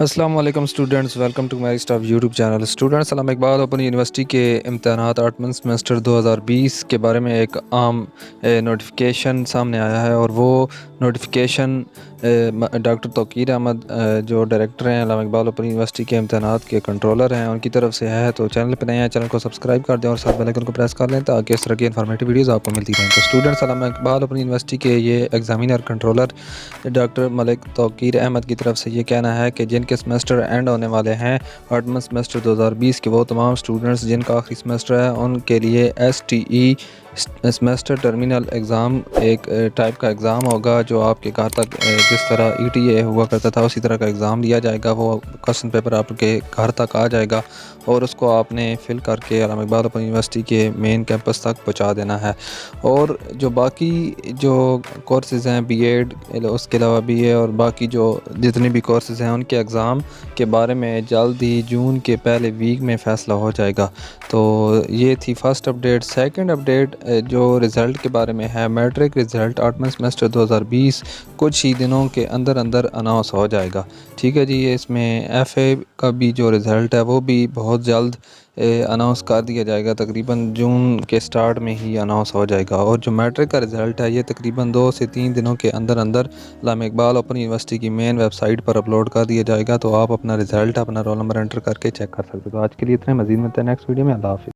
अस्सलाम वालेकुम students, welcome to my staff YouTube channel. Students, सलाम इकबाल ओपन यूनिवर्सिटी के इम्तहानात 8वीं सेमेस्टर 2020 के बारे में एक आम नोटिफिकेशन सामने आया है और वो नोटिफिकेशन डॉक्टर तौकीर अहमद जो डायरेक्टर हैं अल्लामा इकबाल ओपन यूनिवर्सिटी के इम्तहानात के कंट्रोलर हैं, उनकी तरफ से है। तो चैनल पर नए हैं, चैनल को सब्सक्राइब कर दें और साथ बेल आइकन को प्रेस कर लें ताकि इस तरह की इन्फॉर्मेटिव वीडियोज़ आपको मिलती रहें। तो students, Allama Iqbal open university के ये examiner controller doctor Malik Tauqeer Ahmad की तरफ से ये कहना है कि जिनके सेमेस्टर एंड होने वाले हैं 8वां सेमेस्टर 2020 के, वो तमाम स्टूडेंट्स जिनका आखिरी सेमेस्टर है उनके लिए STE सेमेस्टर टर्मिनल एग्ज़ाम एक टाइप का एग्ज़ाम होगा जो आपके घर तक जिस तरह ETA हुआ करता था उसी तरह का एग्ज़ाम लिया जाएगा। वो क्वेश्चन पेपर आपके घर तक आ जाएगा और उसको आपने फिल करके अल्लामा इकबाल ओपन यूनिवर्सिटी के मेन कैंपस तक पहुंचा देना है। और जो बाकी जो कोर्सेज़ हैं BEd, उसके अलावा BA और बाकी जो जितने भी कोर्सेज़ हैं उनके एग्ज़ाम के बारे में जल्द ही जून के पहले वीक में फ़ैसला हो जाएगा। तो ये थी फ़र्स्ट अपडेट। सेकंड अपडेट जो रिज़ल्ट के बारे में है, मैट्रिक रिज़ल्ट 8वें सेमेस्टर 2020 कुछ ही दिनों के अंदर अंदर अनाउंस हो जाएगा। ठीक है जी, इसमें FA का भी जो रिज़ल्ट है वो भी बहुत जल्द अनाउंस कर दिया जाएगा, तकरीबन जून के स्टार्ट में ही अनाउंस हो जाएगा। और जो मैट्रिक का रिज़ल्ट है ये तकरीबन 2 से 3 दिनों के अंदर अंदर अल्लामा इकबाल ओपन यूनिवर्सिटी की मेन वेबसाइट पर अपलोड कर दिया जाएगा। तो आप अपना रिज़ल्ट, अपना रोल नंबर एंटर करके चेक कर सकते हो। तो आज के लिए इतने, मज़ीद मिलते हैं नेक्स्ट वीडियो में। अल्लाह हाफ़िज़।